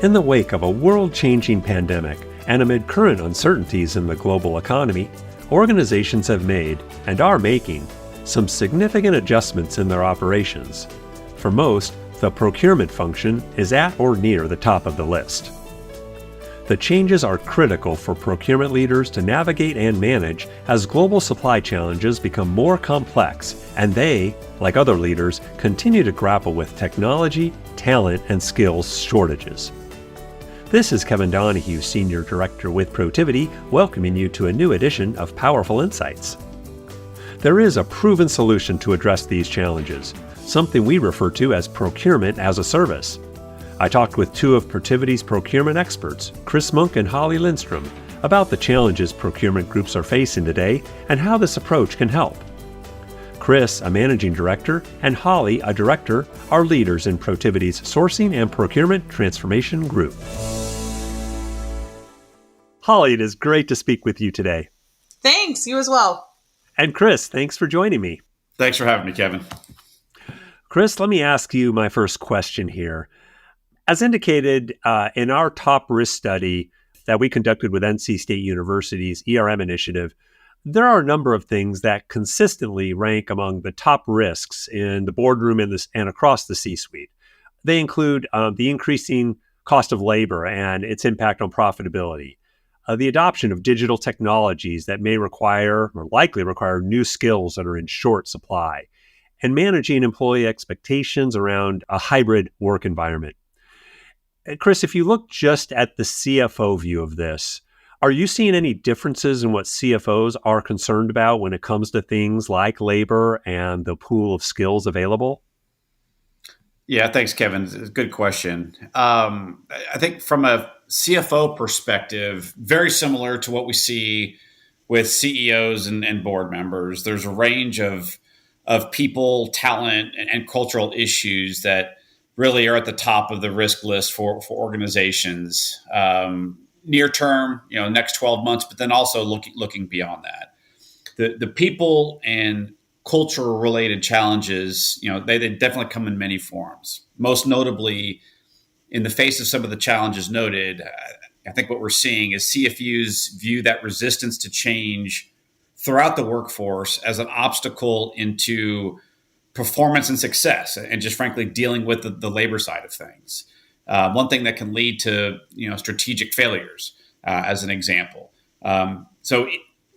In the wake of a world-changing pandemic and amid current uncertainties in the global economy, organizations have made, and are making, some significant adjustments in their operations. For most, the procurement function is at or near the top of the list. The changes are critical for procurement leaders to navigate and manage as global supply challenges become more complex, and they, like other leaders, continue to grapple with technology, talent, and skills shortages. This is Kevin Donahue, Senior Director with Protiviti, welcoming you to a new edition of Powerful Insights. There is a proven solution to address these challenges, something we refer to as procurement as a service. I talked with two of Protiviti's procurement experts, Monk and Holly Lindstrom, about the challenges procurement groups are facing today and how this approach can help. Chris, a managing director, and Holly, a director, are leaders in Protiviti's Sourcing and Procurement Transformation Group. Holly, it is great to speak with you today. Thanks, you as well. And Chris, thanks for joining me. Thanks for having me, Kevin. Chris, let me ask you my first question here. As indicated in our top risk study that we conducted with NC State University's ERM initiative, there are a number of things that consistently rank among the top risks in the boardroom and across the C-suite. They include the increasing cost of labor and its impact on profitability, the adoption of digital technologies that may require or likely require new skills that are in short supply, and managing employee expectations around a hybrid work environment. Chris, if you look just at the CFO view of this, are you seeing any differences in what CFOs are concerned about when it comes to things like labor and the pool of skills available? Yeah, thanks, Kevin. It's a good question. I think from a CFO perspective, very similar to what we see with CEOs and board members. There's a range of people, talent, and cultural issues that really are at the top of the risk list for organizations. Near term, next 12 months, but then also looking beyond that. The people and culture related challenges, they definitely come in many forms. Most notably, in the face of some of the challenges noted, I think what we're seeing is CFUs view that resistance to change throughout the workforce as an obstacle into performance and success, and just frankly dealing with the labor side of things. One thing that can lead to strategic failures, as an example. So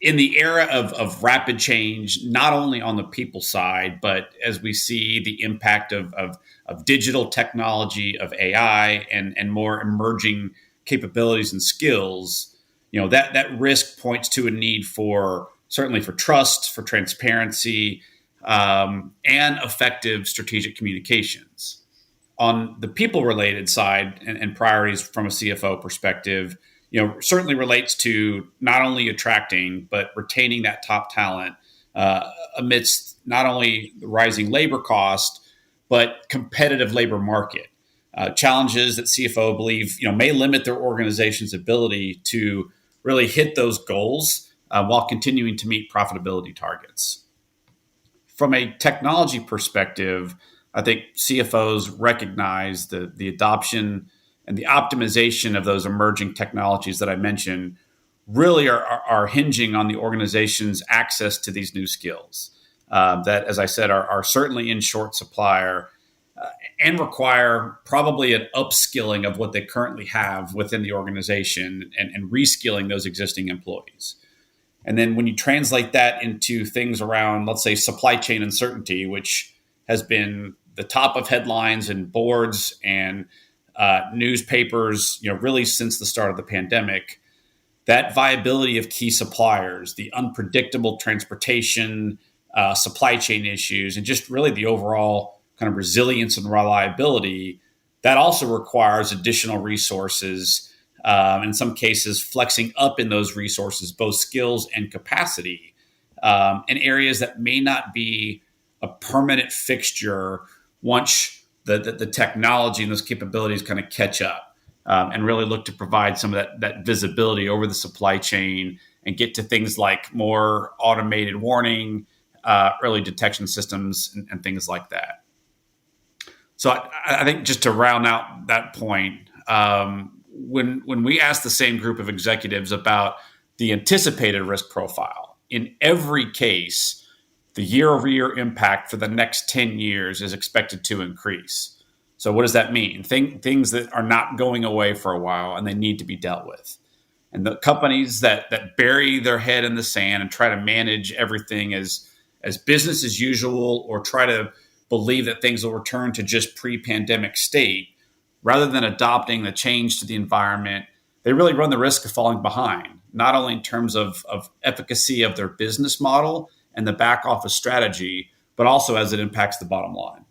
in the era of rapid change, not only on the people side, but as we see the impact of digital technology, of AI, and more emerging capabilities and skills, that risk points to a need certainly for trust, for transparency, and effective strategic communications. On the people-related side and priorities from a CFO perspective, certainly relates to not only attracting but retaining that top talent amidst not only the rising labor cost but competitive labor market. Challenges that CFO believe may limit their organization's ability to really hit those goals while continuing to meet profitability targets. From a technology perspective, I think CFOs recognize the adoption and the optimization of those emerging technologies that I mentioned really are hinging on the organization's access to these new skills that, as I said, are certainly in short supply and require probably an upskilling of what they currently have within the organization and reskilling those existing employees. And then when you translate that into things around, let's say, supply chain uncertainty, which has been the top of headlines and boards and newspapers, really since the start of the pandemic, that viability of key suppliers, the unpredictable transportation, supply chain issues, and just really the overall kind of resilience and reliability, that also requires additional resources. In some cases, flexing up in those resources, both skills and capacity, in areas that may not be a permanent fixture once the technology and those capabilities kind of catch up, and really look to provide some of that visibility over the supply chain and get to things like more automated warning, early detection systems, and things like that. So I think just to round out that point, When we ask the same group of executives about the anticipated risk profile, in every case, the year-over-year impact for the next 10 years is expected to increase. So what does that mean? Things that are not going away for a while and they need to be dealt with. And the companies that bury their head in the sand and try to manage everything as business as usual, or try to believe that things will return to just pre-pandemic state, rather than adopting the change to the environment, they really run the risk of falling behind, not only in terms of efficacy of their business model and the back office strategy, but also as it impacts the bottom line.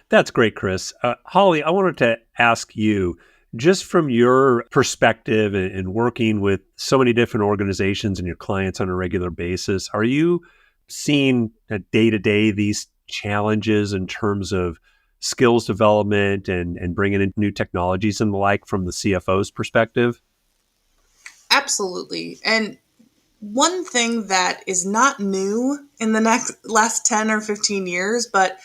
That's great, Chris. Holly, I wanted to ask you, just from your perspective and working with so many different organizations and your clients on a regular basis, are you seeing day to day these challenges in terms of skills development and bringing in new technologies and the like from the CFO's perspective? Absolutely. And one thing that is not new in the last 10 or 15 years, but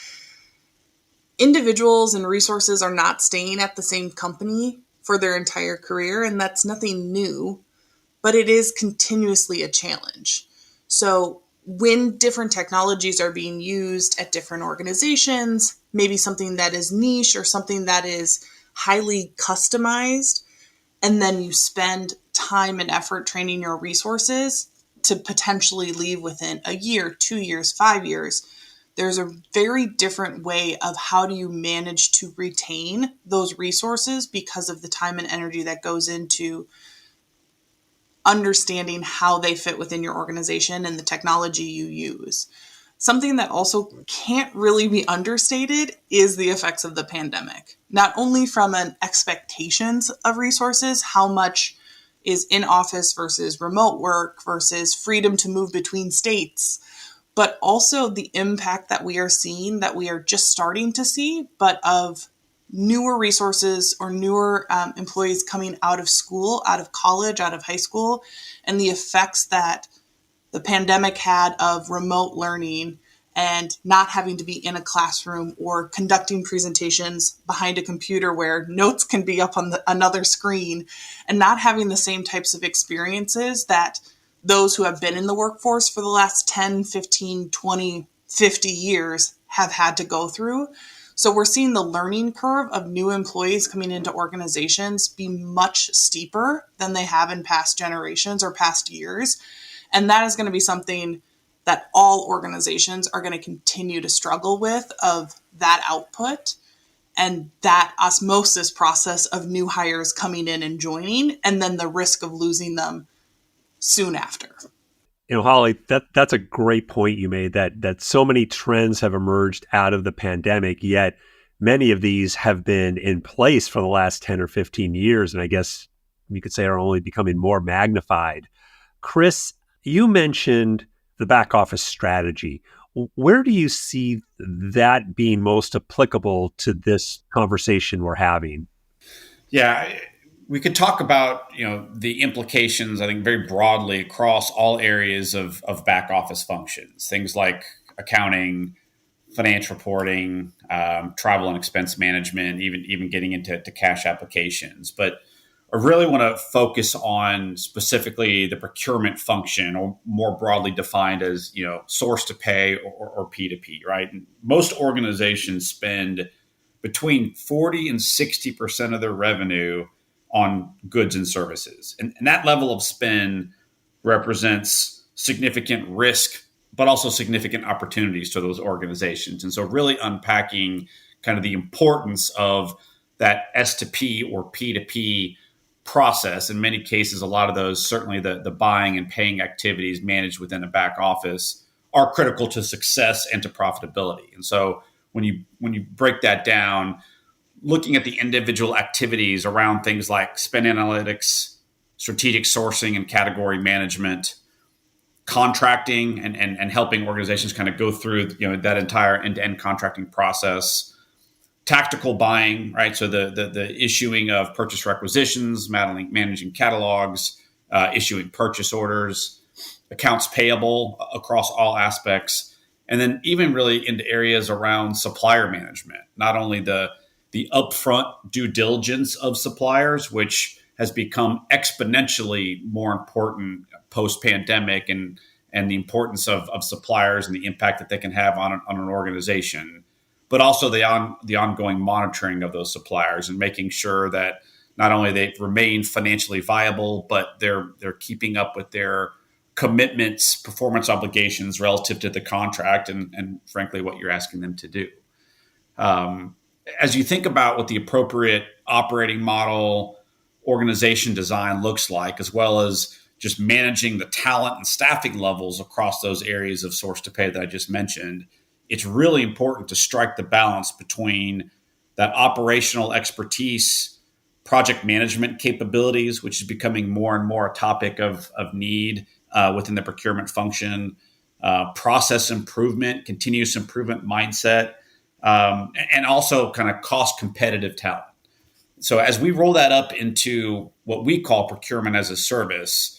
individuals and resources are not staying at the same company for their entire career, and that's nothing new, but it is continuously a challenge. So when different technologies are being used at different organizations, maybe something that is niche or something that is highly customized, and then you spend time and effort training your resources to potentially leave within a year, 2 years, 5 years, there's a very different way of how do you manage to retain those resources because of the time and energy that goes into understanding how they fit within your organization and the technology you use. Something that also can't really be understated is the effects of the pandemic. Not only from an expectations of resources, how much is in office versus remote work versus freedom to move between states, but also the impact that we are seeing, that we are just starting to see, but of newer resources or newer employees coming out of school, out of college, out of high school, and the effects that the pandemic had of remote learning and not having to be in a classroom or conducting presentations behind a computer where notes can be up on another screen, and not having the same types of experiences that those who have been in the workforce for the last 10, 15, 20, 50 years have had to go through. So we're seeing the learning curve of new employees coming into organizations be much steeper than they have in past generations or past years. And that is going to be something that all organizations are going to continue to struggle with, of that output and that osmosis process of new hires coming in and joining, and then the risk of losing them soon after. Holly, that's a great point you made, that so many trends have emerged out of the pandemic, yet many of these have been in place for the last 10 or 15 years, and I guess you could say are only becoming more magnified. Chris, you mentioned the back office strategy. Where do you see that being most applicable to this conversation we're having? Yeah, we could talk about the implications, I think, very broadly across all areas of back office functions, things like accounting, financial reporting, travel and expense management, even getting into cash applications. But I really want to focus on specifically the procurement function, or more broadly defined as source to pay or P2P. Right, and most organizations spend between 40 and 60% of their revenue on goods and services. And that level of spend represents significant risk, but also significant opportunities to those organizations. And so really unpacking kind of the importance of that S to P or P to P process. In many cases, a lot of those, certainly the buying and paying activities managed within a back office, are critical to success and to profitability. And so when you break that down, looking at the individual activities around things like spend analytics, strategic sourcing and category management, contracting, and helping organizations kind of go through that entire end-to-end contracting process, tactical buying, right? So the issuing of purchase requisitions, managing catalogs, issuing purchase orders, accounts payable across all aspects, and then even really into areas around supplier management, not only the the upfront due diligence of suppliers, which has become exponentially more important post-pandemic, and the importance of suppliers and the impact that they can have on an organization, but also the ongoing monitoring of those suppliers and making sure that not only they remain financially viable, but they're keeping up with their commitments, performance obligations relative to the contract, and frankly, what you're asking them to do. As you think about what the appropriate operating model, organization design looks like, as well as just managing the talent and staffing levels across those areas of source to pay that I just mentioned, it's really important to strike the balance between that operational expertise, project management capabilities, which is becoming more and more a topic of need within the procurement function, process improvement, continuous improvement mindset, and also kind of cost competitive talent. So as we roll that up into what we call procurement as a service,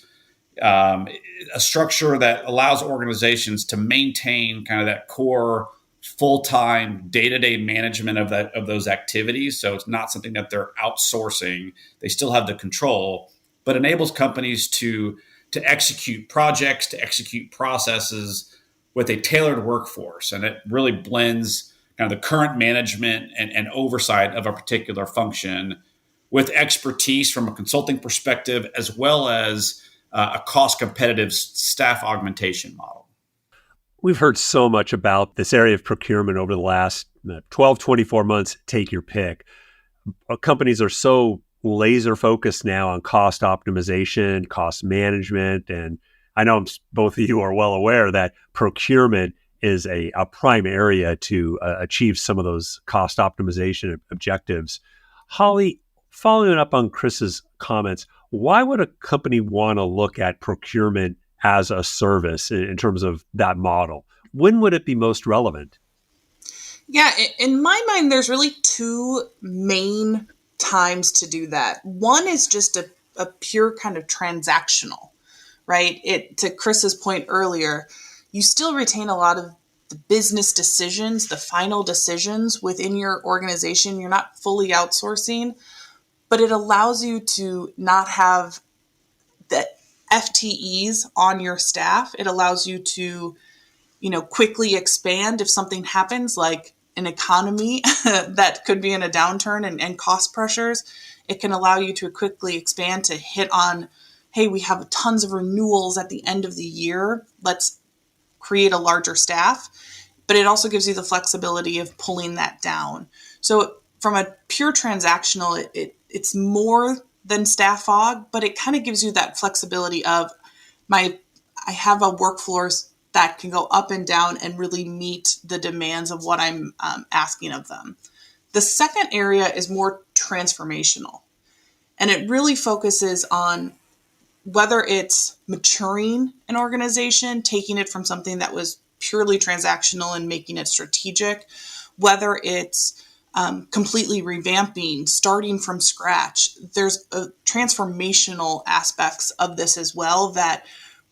a structure that allows organizations to maintain kind of that core full-time day-to-day management of those activities. So it's not something that they're outsourcing. They still have the control, but enables companies to execute projects, to execute processes with a tailored workforce. And it really blends kind of the current management and oversight of a particular function with expertise from a consulting perspective, as well as a cost competitive staff augmentation model. We've heard so much about this area of procurement over the last 12, 24 months, take your pick. Companies are so laser focused now on cost optimization, cost management, and I know both of you are well aware that procurement is a prime area to achieve some of those cost optimization objectives. Holly, following up on Chris's comments, why would a company want to look at procurement as a service in terms of that model? When would it be most relevant? Yeah, in my mind, there's really two main times to do that. One is just a pure kind of transactional, right? To Chris's point earlier, you still retain a lot of the business decisions, the final decisions within your organization. You're not fully outsourcing, but it allows you to not have the FTEs on your staff. It allows you to, quickly expand if something happens, like an economy that could be in a downturn and cost pressures. It can allow you to quickly expand to hit on, hey, we have tons of renewals at the end of the year. Let's create a larger staff. But it also gives you the flexibility of pulling that down. So from a pure transactional, it's more than staff aug, but it kind of gives you that flexibility of I have a workforce that can go up and down and really meet the demands of what I'm asking of them. The second area is more transformational, and it really focuses on whether it's maturing an organization, taking it from something that was purely transactional and making it strategic, whether it's completely revamping, starting from scratch. There's transformational aspects of this as well, that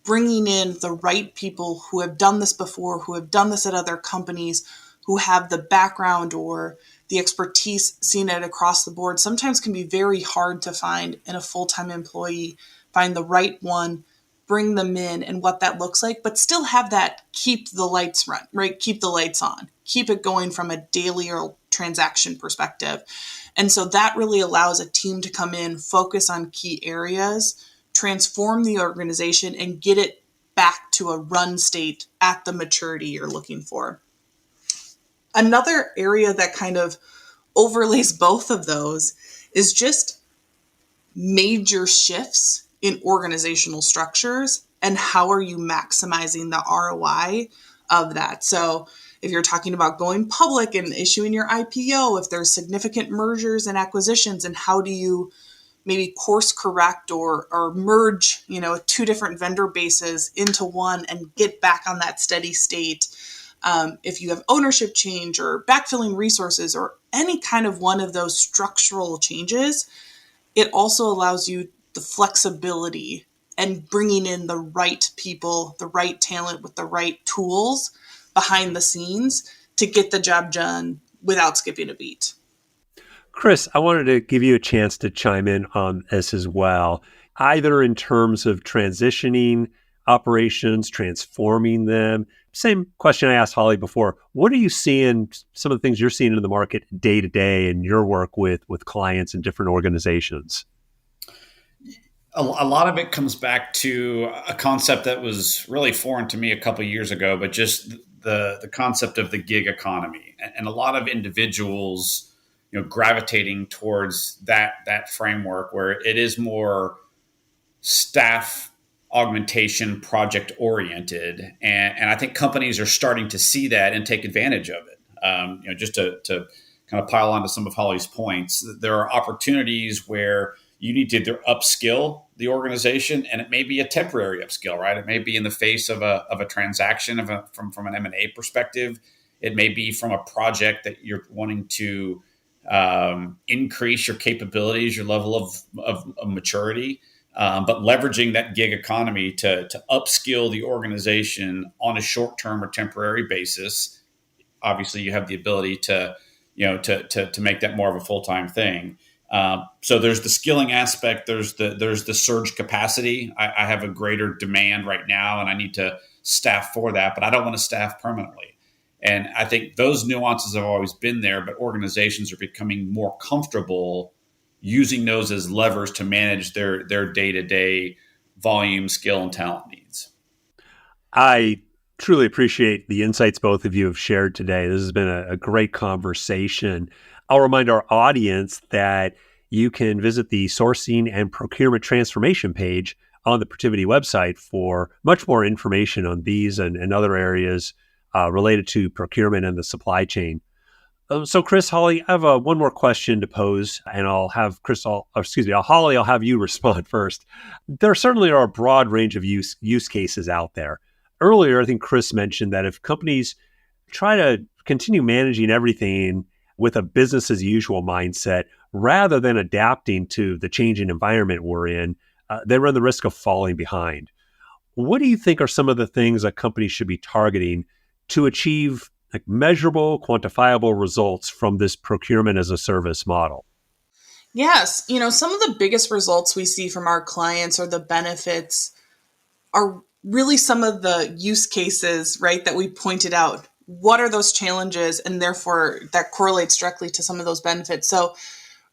bringing in the right people who have done this before, who have done this at other companies, who have the background or the expertise seen it across the board, sometimes can be very hard to find in a full-time employee. Find the right one, bring them in, and what that looks like, but still have that keep the lights run, right? Keep the lights on, keep it going from a daily or transaction perspective. And so that really allows a team to come in, focus on key areas, transform the organization, and get it back to a run state at the maturity you're looking for. Another area that kind of overlays both of those is just major shifts in organizational structures and how are you maximizing the ROI of that. So if you're talking about going public and issuing your IPO, if there's significant mergers and acquisitions, and how do you maybe course correct or merge, two different vendor bases into one and get back on that steady state. If you have ownership change or backfilling resources or any kind of one of those structural changes, it also allows you the flexibility and bringing in the right people, the right talent with the right tools behind the scenes to get the job done without skipping a beat. Chris, I wanted to give you a chance to chime in on this as well, either in terms of transitioning operations, transforming them. Same question I asked Holly before. What are you seeing, some of the things you're seeing in the market day to day in your work with clients and different organizations? A lot of it comes back to a concept that was really foreign to me a couple of years ago, but just the concept of the gig economy, and a lot of individuals, gravitating towards that framework where it is more staff augmentation, project oriented, and I think companies are starting to see that and take advantage of it. Just to kind of pile on to some of Holly's points, there are opportunities where you need to either upskill the organization, and it may be a temporary upskill, right? It may be in the face of a transaction from an M&A perspective. It may be from a project that you're wanting to increase your capabilities, your level of maturity, but leveraging that gig economy to upskill the organization on a short-term or temporary basis. Obviously, you have the ability to make that more of a full-time thing. So there's the skilling aspect. There's the surge capacity. I have a greater demand right now, and I need to staff for that, but I don't want to staff permanently. And I think those nuances have always been there, but organizations are becoming more comfortable using those as levers to manage their day-to-day volume, skill, and talent needs. I truly appreciate the insights both of you have shared today. This has been a great conversation. I'll remind our audience that you can visit the sourcing and procurement transformation page on the Protiviti website for much more information on these and other areas related to procurement and the supply chain. So, Chris, Holly, I have one more question to pose, and I'll have Holly, I'll have you respond first. There certainly are a broad range of use cases out there. Earlier, I think Chris mentioned that if companies try to continue managing everything with a business as usual mindset, rather than adapting to the changing environment we're in, they run the risk of falling behind. What do you think are some of the things that companies should be targeting to achieve measurable, quantifiable results from this procurement as a service model? Yes. Some of the biggest results we see from our clients or the benefits are really some of the use cases, right, that we pointed out. What are those challenges? And therefore that correlates directly to some of those benefits. So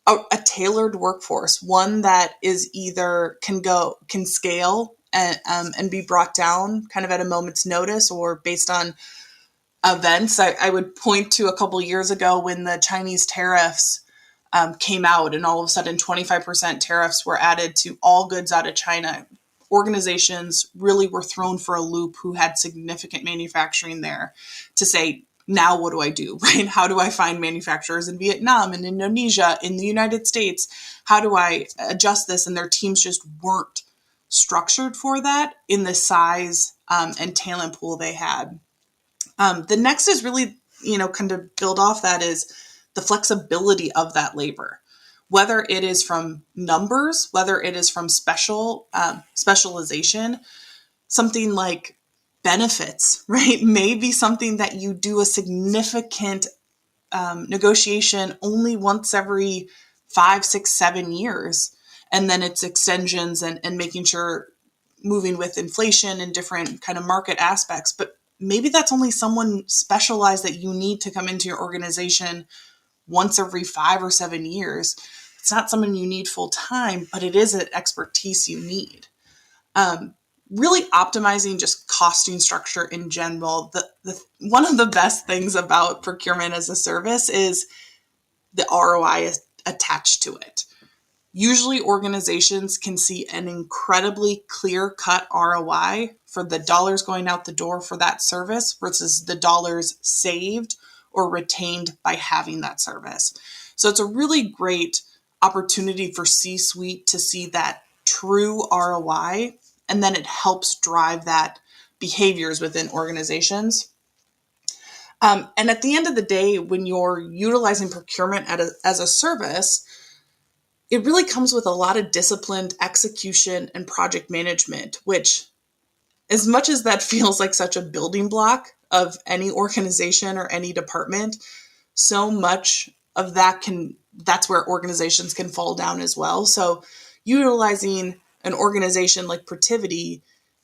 a tailored workforce, one that is either can scale and be brought down kind of at a moment's notice or based on events. I would point to a couple of years ago when the Chinese tariffs came out, and all of a sudden 25% tariffs were added to all goods out of China. Organizations really were thrown for a loop who had significant manufacturing there to say, now what do I do, right? How do I find manufacturers in Vietnam and Indonesia, in the United States? How do I adjust this? And their teams just weren't structured for that in the size and talent pool they had. The next is really, kind of build off that is the flexibility of that labor, whether it is from numbers, whether it is from specialization, something like benefits, right? Maybe something that you do a significant negotiation only once every 5, 6, 7 years. And then it's extensions and making sure moving with inflation and different kind of market aspects. But maybe that's only someone specialized that you need to come into your organization once every 5 or 7 years. It's not someone you need full time, but it is an expertise you need. Really optimizing just costing structure in general. The one of the best things about procurement as a service is the ROI is attached to it. Usually organizations can see an incredibly clear-cut ROI for the dollars going out the door for that service versus the dollars saved or retained by having that service. So it's a really great opportunity for C-suite to see that true ROI, and then it helps drive that behaviors within organizations. And at the end of the day, when you're utilizing procurement as a service, it really comes with a lot of disciplined execution and project management, which, as much as that feels like such a building block of any organization or any department, so much of that can that's where organizations can fall down as well. So utilizing an organization like Protiviti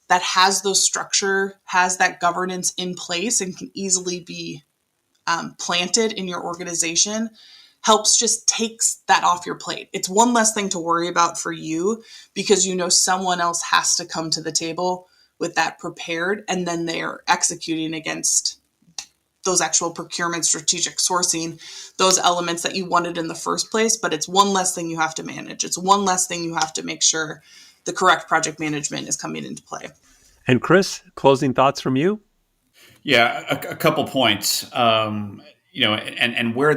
that has those structure, has that governance in place and can easily be planted in your organization helps just takes that off your plate. It's one less thing to worry about for you because you know someone else has to come to the table with that prepared, and then they're executing against those actual procurement, strategic sourcing, those elements that you wanted in the first place. But it's one less thing you have to manage. It's one less thing you have to make sure the correct project management is coming into play. And Chris, closing thoughts from you? Yeah, a couple points. And where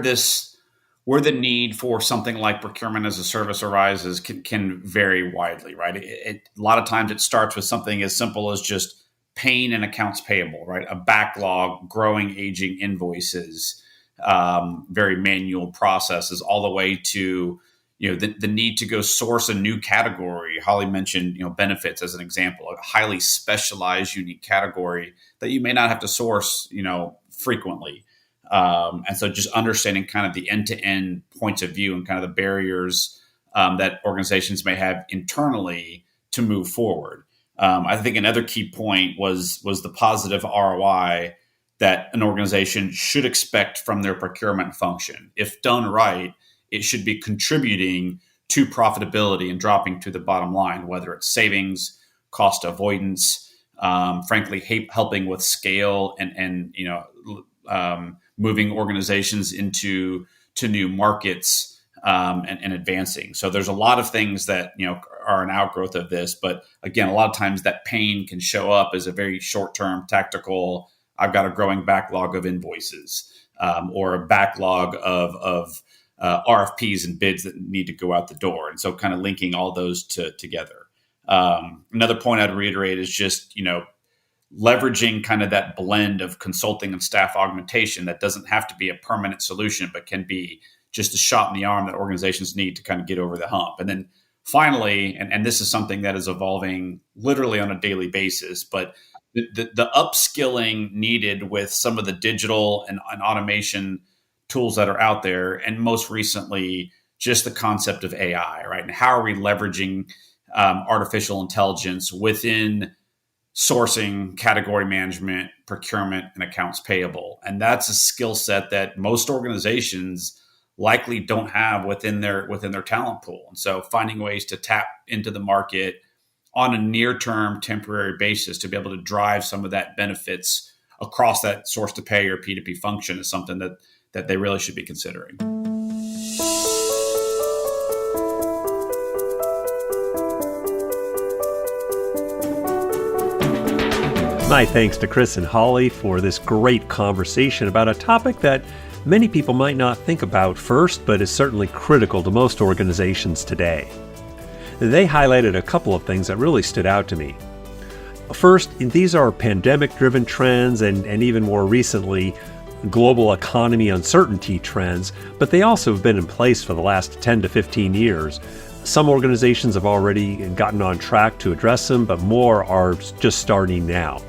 the need for something like procurement as a service arises can vary widely, right? A lot of times it starts with something as simple as just paying and accounts payable, right? A backlog, growing, aging invoices, very manual processes, all the way to the need to go source a new category. Holly mentioned benefits as an example, a highly specialized, unique category that you may not have to source frequently. And so just understanding kind of the end-to-end points of view and kind of the barriers that organizations may have internally to move forward. I think another key point was the positive ROI that an organization should expect from their procurement function. If done right, it should be contributing to profitability and dropping to the bottom line, whether it's savings, cost avoidance, frankly, helping with scale and moving organizations into new markets and advancing. So there's a lot of things that are an outgrowth of this, but again, a lot of times that pain can show up as a very short-term tactical. I've got a growing backlog of invoices or a backlog of RFPs and bids that need to go out the door, and so kind of linking all those together. Another point I'd reiterate is just leveraging kind of that blend of consulting and staff augmentation that doesn't have to be a permanent solution, but can be just a shot in the arm that organizations need to kind of get over the hump. And then finally, and this is something that is evolving literally on a daily basis, but the upskilling needed with some of the digital and automation tools that are out there, and most recently, just the concept of AI, right? And how are we leveraging artificial intelligence within sourcing, category management, procurement, and accounts payable? And that's a skill set that most organizations likely don't have within their talent pool. And so finding ways to tap into the market on a near-term temporary basis to be able to drive some of that benefits across that source to pay or P2P function is something that they really should be considering. My thanks to Chris and Holly for this great conversation about a topic that many people might not think about first, but is certainly critical to most organizations today. They highlighted a couple of things that really stood out to me. First, these are pandemic-driven trends and even more recently, global economy uncertainty trends, but they also have been in place for the last 10 to 15 years. Some organizations have already gotten on track to address them, but more are just starting now.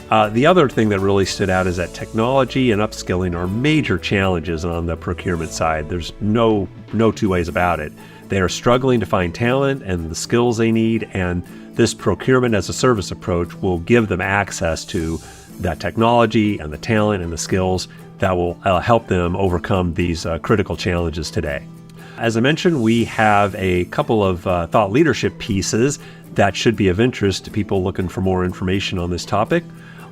The other thing that really stood out is that technology and upskilling are major challenges on the procurement side. There's no two ways about it. They are struggling to find talent and the skills they need, and this procurement as a service approach will give them access to that technology and the talent and the skills that will help them overcome these critical challenges today. As I mentioned, we have a couple of thought leadership pieces that should be of interest to people looking for more information on this topic.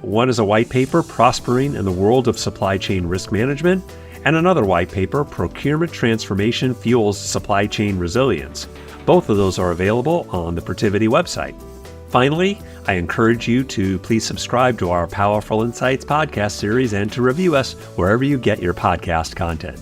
One is a white paper, Prospering in the World of Supply Chain Risk Management, and another white paper, Procurement Transformation Fuels Supply Chain Resilience. Both of those are available on the Protiviti website. Finally, I encourage you to please subscribe to our Powerful Insights podcast series and to review us wherever you get your podcast content.